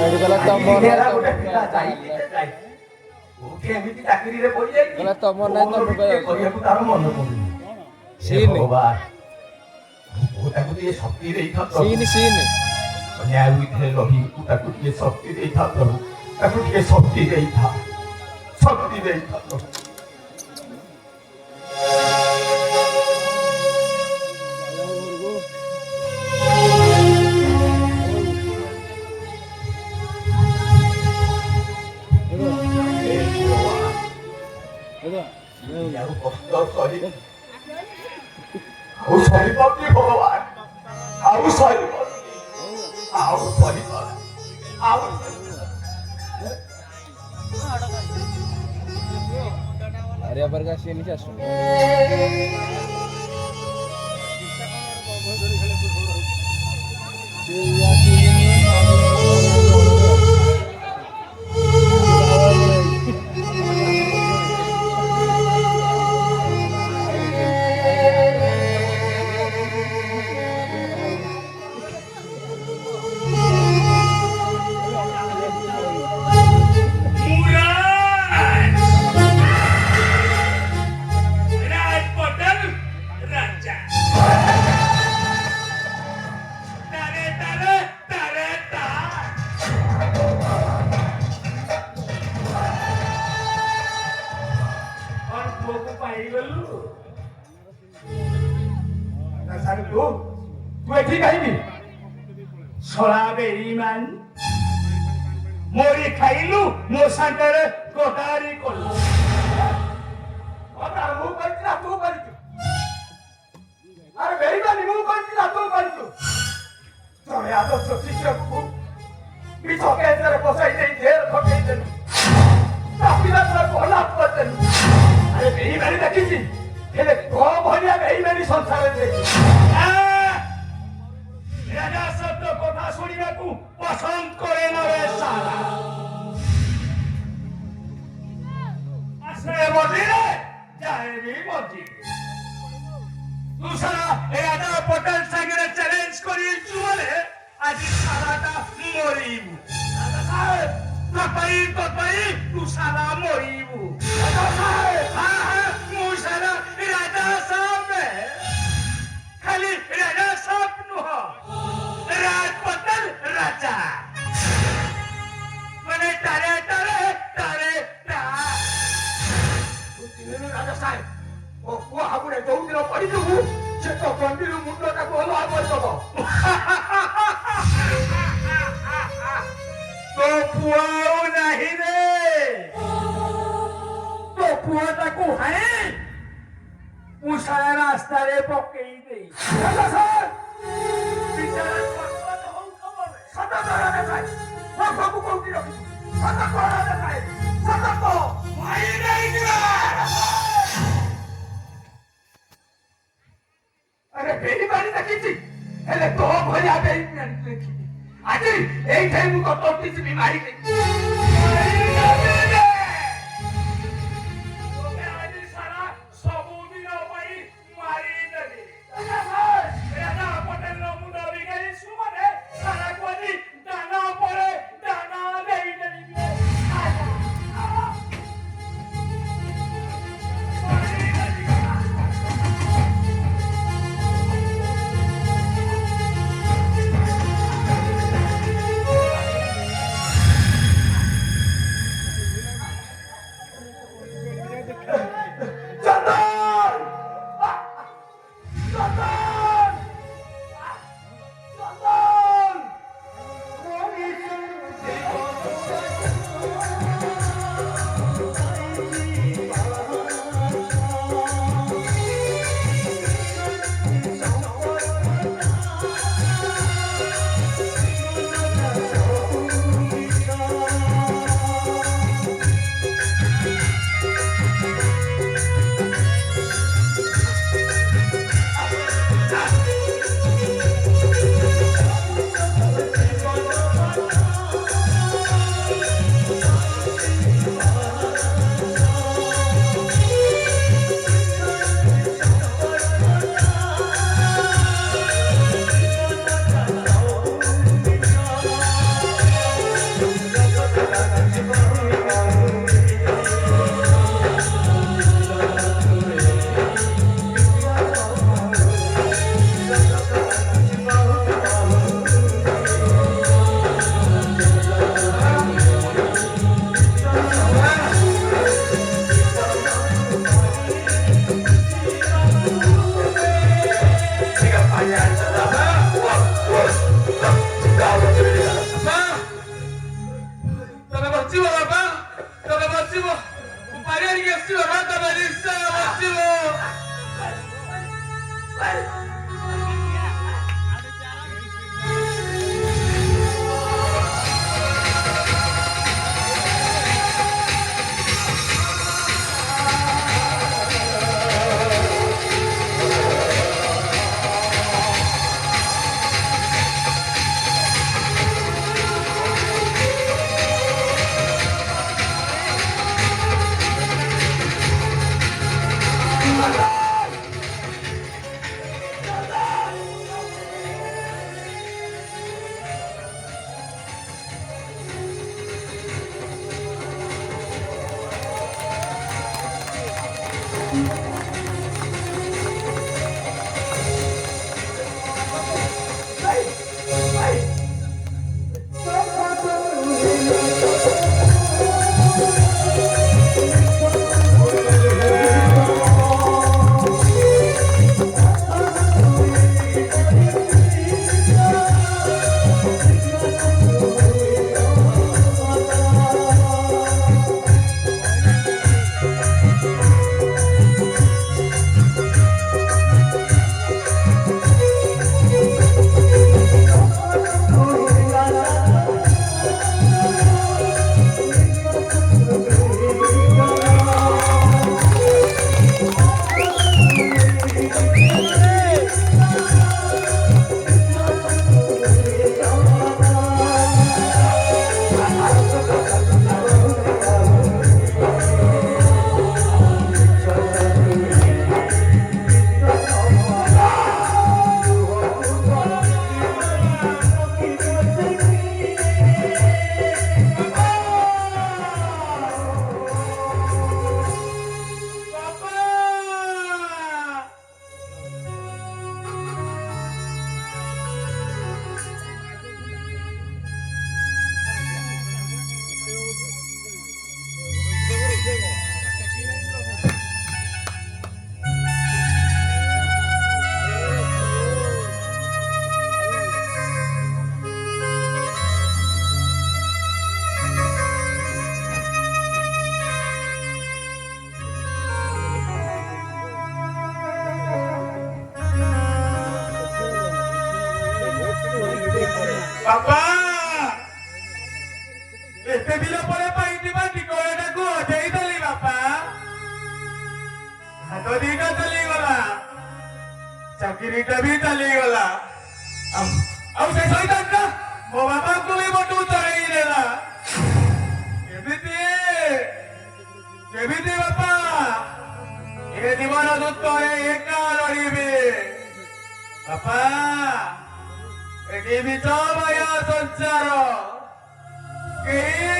ଏଠି କହିଲା ତମର ଘେରା ନାହିଁ ଗୋଟେ ତମକୁ ପିଲା ଯାଇକି ଯେ ଯାଇ କୋଉଠି ଏମିତି ଚାକିରିରେ ପଡ଼ିଯାଇଛି କହିଲା ତମର ନାହିଁ ତମକୁ ଟିକେ ଯାଉଛି। କରିବାକୁ ତାର ମନ ପଡୁନି ହେ ସିନ୍ ଭଗବାନ ମୁଁ ତାକୁ ଟିକେ ଶକ୍ତି ଦେଇଥାନ୍ତ ସିନ୍ ନ୍ୟାୟ ଭିତରେ ରହି ତୁ ତାକୁ ଟିକେ ଶକ୍ତି ଦେଇଥାନ୍ତ ତାକୁ ଟିକେ ଶକ୍ତି ଦେଇଥା ଶକ୍ତି ଦେଇଥାନ୍ତ ହେ ଭଗବାନ ଆଉ କଷ୍ଟ ସହି ଆଉ ସହିପାରୁନି ଭଗବାନ ଆଉ ସହିପାରୁନି ଆଉ ସହିପାରୁନି ଆଉ हरिया पर का सीन क्या सुन मोरी खाइलु मो सांगरे कोठारी कोल्लु अरे मु करतिला तू करतु अरे बेईमानी मु करतिला तू करतु तमे आदर्श शिक्षक को मी सकेतरे बसाई दे ढेर खटई देनु तापिला तोरा कोला करते अरे बेईमानी देखिছি हेले को भलिया बेईमानी संसार देखि राजा शब्द कथा सुनिବାକୁ पसंद करे न रे साला आश्रय मर्जीरे जाए भी मर्जी तू साला राजा पटेल संगे चैलेंज करी चुले आज सालाटा मरिबु राजा साहेब तपई तू साला मरिबु राजा साहेब हां मु साला राजा साहेब खाली राजा साहेब नुह राज पटेल राजा मने तारे ता तुझे राजा साहेब ओ को हाबुरे दौदिन पड़ी दबु से तो कंदिरु मुंडटा को हला कर दबो तो पुआओ नहीं रे तो पुआटा को है उसारा रास्ता रे पकेई दे राजा साहेब बिचारा पटवा हो खबर सदा राजा साहेब वो बाबू को की रखी सदा को राजा साहेब सदा को माई नहीं दिया अरे बेईमानी देखिছি हेले तो भलिया बेईमानी देखिছি आज एई ठाई मु कटोटी से बीमारी नहीं ପୃଥିବୀ ଚମୟା ସଂସାର କେହି